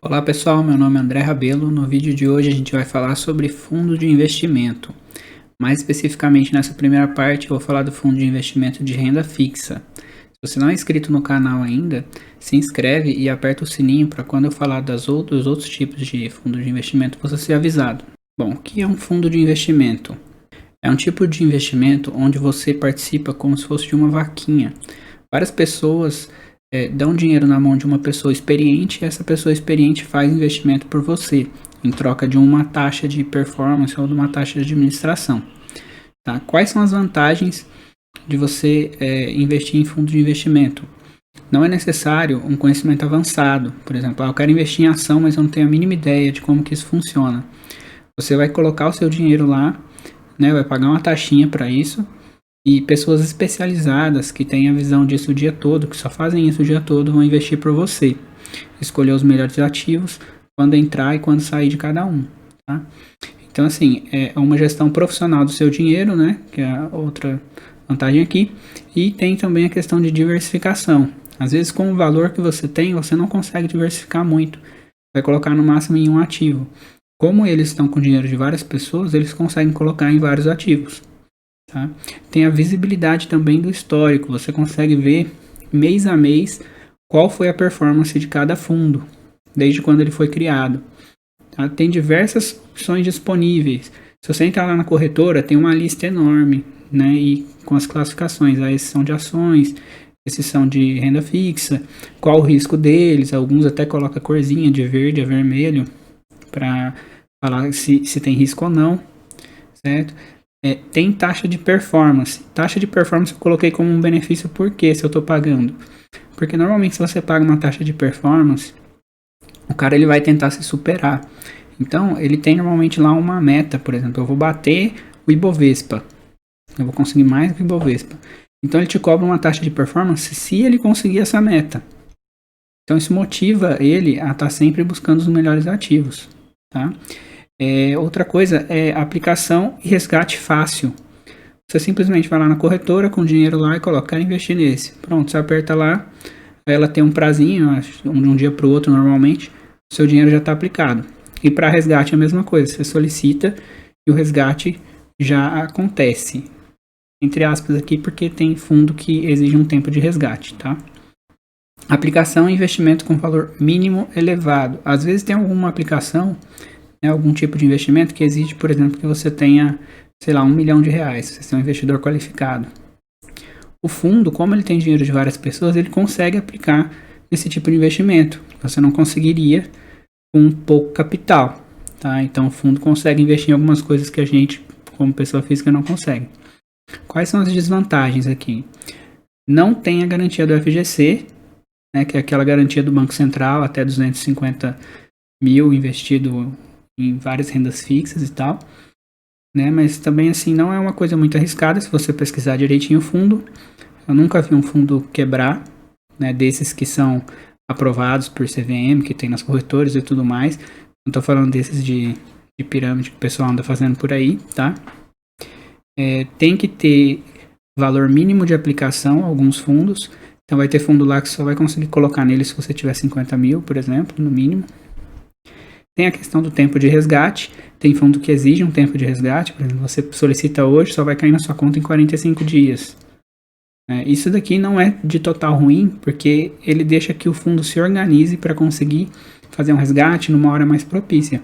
Olá pessoal, meu nome é André Rabelo. No vídeo de hoje a gente vai falar sobre fundo de investimento. Mais especificamente nessa primeira parte eu vou falar do fundo de investimento de renda fixa. Se você não é inscrito no canal ainda, se inscreve e aperta o sininho para quando eu falar dos outros tipos de fundo de investimento você ser avisado. Bom, o que é um fundo de investimento? É um tipo de investimento onde você participa como se fosse de uma vaquinha. Várias pessoas dão dinheiro na mão de uma pessoa experiente e essa pessoa experiente faz investimento por você, em troca de uma taxa de performance ou de uma taxa de administração. Tá? Quais são as vantagens de você investir em fundo de investimento? Não é necessário um conhecimento avançado. Por exemplo, eu quero investir em ação, mas eu não tenho a mínima ideia de como que isso funciona. Você vai colocar o seu dinheiro lá, né, vai pagar uma taxinha para isso, e pessoas especializadas que têm a visão disso o dia todo, que só fazem isso o dia todo, vão investir por você. Escolher os melhores ativos, quando entrar e quando sair de cada um. Tá? Então, assim, é uma gestão profissional do seu dinheiro, né? Que é a outra vantagem aqui. E tem também a questão de diversificação. Às vezes, com o valor que você tem, você não consegue diversificar muito. Vai colocar no máximo em um ativo. Como eles estão com dinheiro de várias pessoas, eles conseguem colocar em vários ativos. Tá? Tem a visibilidade também do histórico. Você consegue ver mês a mês qual foi a performance de cada fundo, desde quando ele foi criado. Tá? Tem diversas opções disponíveis. Se você entrar lá na corretora, tem uma lista enorme, né? E com as classificações. Esses são de ações, esses são de renda fixa, qual o risco deles. Alguns até colocam corzinha de verde a vermelho para falar se tem risco ou não, certo? Tem taxa de performance. Taxa de performance eu coloquei como um benefício porque se eu estou pagando. Porque normalmente se você paga uma taxa de performance, o cara ele vai tentar se superar. Então ele tem normalmente lá uma meta, por exemplo, eu vou bater o Ibovespa. Eu vou conseguir mais que o Ibovespa. Então ele te cobra uma taxa de performance se ele conseguir essa meta. Então isso motiva ele a estar sempre buscando os melhores ativos. Tá? Outra coisa é aplicação e resgate fácil. Você simplesmente vai lá na corretora com o dinheiro lá e coloca, quero investir nesse. Pronto, você aperta lá, ela tem um prazinho, de um dia para o outro normalmente, o seu dinheiro já está aplicado. E para resgate é a mesma coisa, você solicita e o resgate já acontece. Entre aspas aqui, porque tem fundo que exige um tempo de resgate, tá? Aplicação e investimento com valor mínimo elevado. Às vezes tem alguma aplicação, algum tipo de investimento que exige, por exemplo, que você tenha, sei lá, R$1 milhão, você é um investidor qualificado. O fundo, como ele tem dinheiro de várias pessoas, ele consegue aplicar esse tipo de investimento. Você não conseguiria com pouco capital, tá? Então o fundo consegue investir em algumas coisas que a gente, como pessoa física, não consegue. Quais são as desvantagens aqui? Não tem a garantia do FGC, né, que é aquela garantia do Banco Central, até 250 mil investido em várias rendas fixas e tal, né? Mas também assim não é uma coisa muito arriscada se você pesquisar direitinho o fundo. Eu nunca vi um fundo quebrar, né? Desses que são aprovados por CVM, que tem nas corretoras e tudo mais. Não tô falando desses de pirâmide que o pessoal anda fazendo por aí, tá? Tem que ter valor mínimo de aplicação alguns fundos. Então vai ter fundo lá que só vai conseguir colocar nele se você tiver 50 mil, por exemplo, no mínimo. Tem a questão do tempo de resgate. Tem fundo que exige um tempo de resgate. Por exemplo, você solicita hoje, só vai cair na sua conta em 45 dias. Isso daqui não é de total ruim, porque ele deixa que o fundo se organize para conseguir fazer um resgate numa hora mais propícia.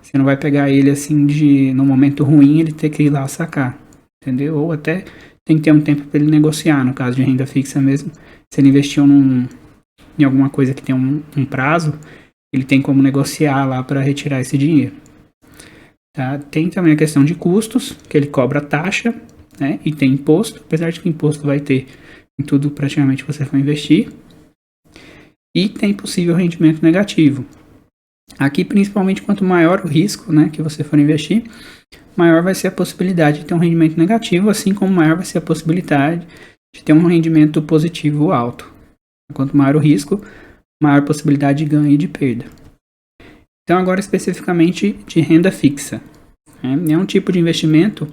Você não vai pegar ele assim no momento ruim ele ter que ir lá sacar, entendeu? Ou até tem que ter um tempo para ele negociar, no caso de renda fixa mesmo. Se ele investiu em alguma coisa que tem um prazo, ele tem como negociar lá para retirar esse dinheiro. Tá? Tem também a questão de custos, que ele cobra taxa, né? E tem imposto, apesar de que imposto vai ter em tudo praticamente que você for investir. E tem possível rendimento negativo. Aqui, principalmente, quanto maior o risco, né, que você for investir, maior vai ser a possibilidade de ter um rendimento negativo, assim como maior vai ser a possibilidade de ter um rendimento positivo alto. Quanto maior o risco, maior possibilidade de ganho e de perda. Então agora especificamente de renda fixa. É um tipo de investimento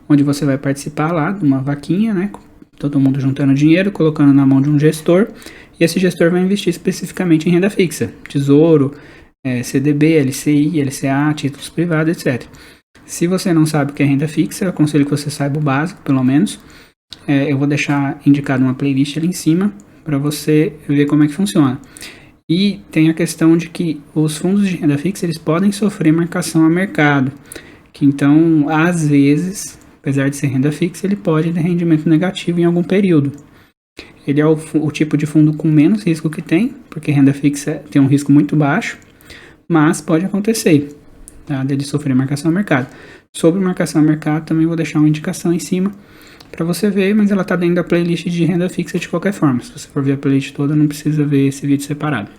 onde você vai participar lá de uma vaquinha, né? Todo mundo juntando dinheiro, colocando na mão de um gestor, e esse gestor vai investir especificamente em renda fixa, tesouro, CDB, LCI, LCA, títulos privados, etc. Se você não sabe o que é renda fixa, eu aconselho que você saiba o básico, pelo menos. Eu vou deixar indicado uma playlist ali em cima para você ver como é que funciona. E tem a questão de que os fundos de renda fixa eles podem sofrer marcação a mercado, que então às vezes, apesar de ser renda fixa, ele pode ter rendimento negativo em algum período. Ele é o tipo de fundo com menos risco que tem, porque renda fixa tem um risco muito baixo, mas pode acontecer, tá, dele sofrer marcação a mercado. Sobre marcação a mercado também vou deixar uma indicação em cima para você ver, mas ela está dentro da playlist de renda fixa de qualquer forma. Se você for ver a playlist toda, não precisa ver esse vídeo separado.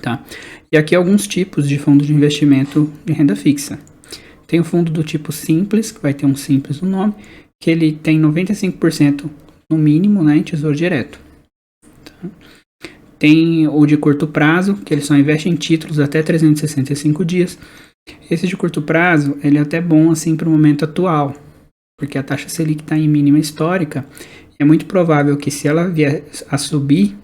Tá? E aqui alguns tipos de fundos de investimento de renda fixa. Tem o fundo do tipo simples, que vai ter um simples no nome, que ele tem 95% no mínimo, né, em tesouro direto. Tá? Tem o de curto prazo, que ele só investe em títulos até 365 dias. Esse de curto prazo, ele é até bom assim para o momento atual, porque a taxa Selic está em mínima histórica. É muito provável que se ela vier a subir,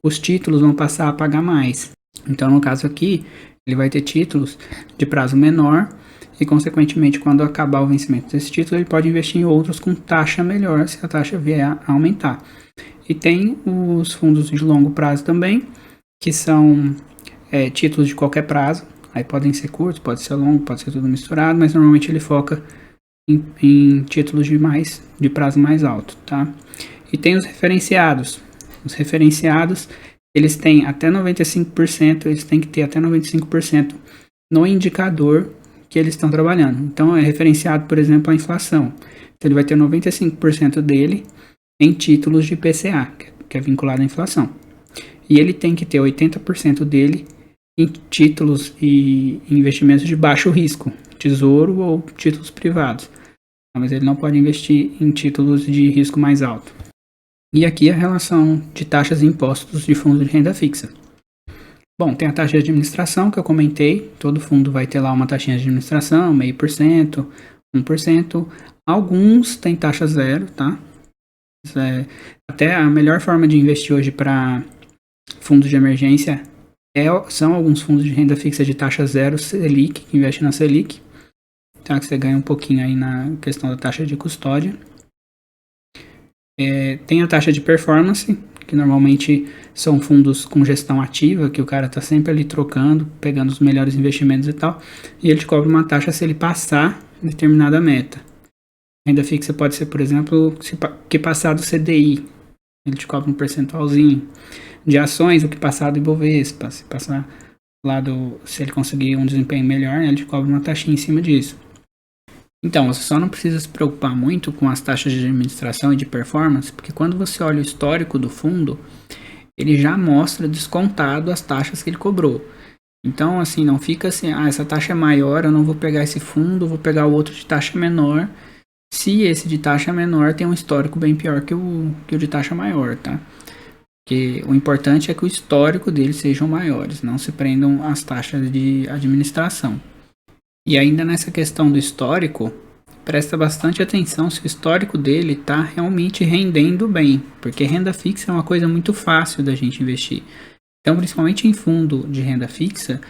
os títulos vão passar a pagar mais. Então, no caso aqui, ele vai ter títulos de prazo menor e, consequentemente, quando acabar o vencimento desse título, ele pode investir em outros com taxa melhor se a taxa vier a aumentar. E tem os fundos de longo prazo também, que são títulos de qualquer prazo. Aí podem ser curtos, pode ser longo, pode ser tudo misturado, mas normalmente ele foca em títulos de prazo mais alto, tá? E tem os referenciados. Os referenciados, eles têm até 95%, eles têm que ter até 95% no indicador que eles estão trabalhando. Então, é referenciado, por exemplo, a inflação. Então, ele vai ter 95% dele em títulos de IPCA, que é vinculado à inflação. E ele tem que ter 80% dele em títulos e investimentos de baixo risco, tesouro ou títulos privados. Mas ele não pode investir em títulos de risco mais alto. E aqui a relação de taxas e impostos de fundo de renda fixa. Bom, tem a taxa de administração que eu comentei. Todo fundo vai ter lá uma taxinha de administração, 0,5%, 1%. Alguns têm taxa zero, tá? Até a melhor forma de investir hoje para fundos de emergência são alguns fundos de renda fixa de taxa zero Selic, que investem na Selic. Tá? Que você ganha um pouquinho aí na questão da taxa de custódia. Tem a taxa de performance, que normalmente são fundos com gestão ativa, que o cara está sempre ali trocando, pegando os melhores investimentos e tal, e ele te cobra uma taxa se ele passar determinada meta. Renda fixa pode ser, por exemplo, que passar do CDI, ele te cobra um percentualzinho. De ações, o que passar do Ibovespa, se passar se ele conseguir um desempenho melhor, ele te cobra uma taxinha em cima disso. Então, você só não precisa se preocupar muito com as taxas de administração e de performance, porque quando você olha o histórico do fundo, ele já mostra descontado as taxas que ele cobrou. Então, assim, não fica assim, essa taxa é maior, eu não vou pegar esse fundo, vou pegar o outro de taxa menor, se esse de taxa menor tem um histórico bem pior que o de taxa maior, tá? Porque o importante é que o histórico deles sejam maiores, não se prendam às taxas de administração. E ainda nessa questão do histórico, presta bastante atenção se o histórico dele está realmente rendendo bem, porque renda fixa é uma coisa muito fácil da gente investir. Então, principalmente em fundo de renda fixa,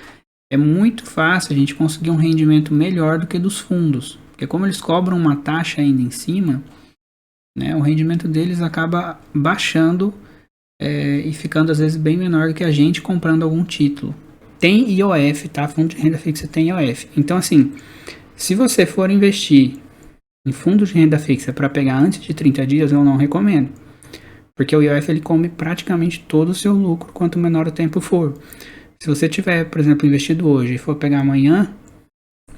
é muito fácil a gente conseguir um rendimento melhor do que dos fundos, porque como eles cobram uma taxa ainda em cima, né, o rendimento deles acaba baixando e ficando às vezes bem menor do que a gente comprando algum título. Tem IOF, tá? Fundo de renda fixa tem IOF. Então, assim, se você for investir em fundos de renda fixa para pegar antes de 30 dias, eu não recomendo. Porque o IOF ele come praticamente todo o seu lucro quanto menor o tempo for. Se você tiver, por exemplo, investido hoje e for pegar amanhã,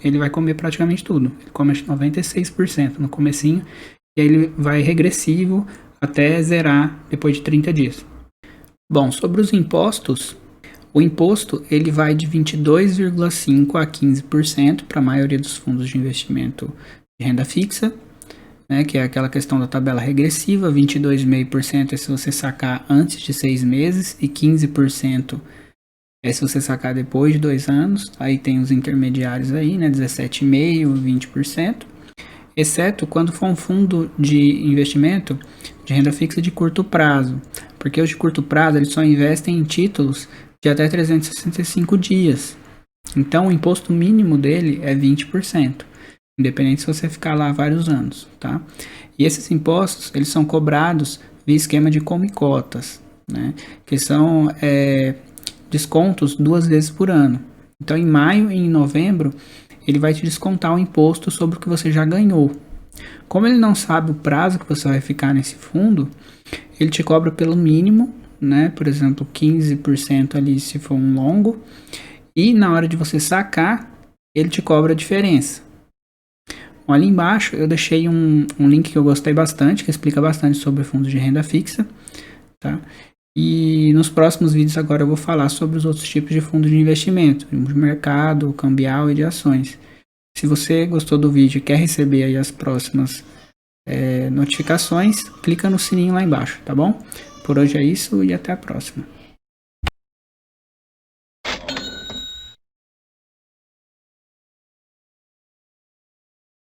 ele vai comer praticamente tudo. Ele come 96% no comecinho e aí ele vai regressivo até zerar depois de 30 dias. Bom, sobre os impostos, o imposto ele vai de 22,5% a 15% para a maioria dos fundos de investimento de renda fixa, né, que é aquela questão da tabela regressiva. 22,5% é se você sacar antes de 6 meses e 15% é se você sacar depois de 2 anos. Aí tem os intermediários aí, né, 17,5%, 20%, exceto quando for um fundo de investimento de renda fixa de curto prazo, porque os de curto prazo eles só investem em títulos de até 365 dias. Então, o imposto mínimo dele é 20%, independente se você ficar lá vários anos, tá? E esses impostos, eles são cobrados via esquema de come-cotas, né? Que são descontos 2 vezes por ano. Então, em maio e em novembro, ele vai te descontar o imposto sobre o que você já ganhou. Como ele não sabe o prazo que você vai ficar nesse fundo, ele te cobra pelo mínimo, né? Por exemplo, 15% ali se for um longo. E na hora de você sacar, ele te cobra a diferença. Bom, ali embaixo eu deixei um link que eu gostei bastante, que explica bastante sobre fundos de renda fixa, tá? E nos próximos vídeos agora eu vou falar sobre os outros tipos de fundos de investimento, de mercado, cambial e de ações. Se você gostou do vídeo e quer receber aí as próximas notificações, clica no sininho lá embaixo, tá bom? Por hoje é isso e até a próxima.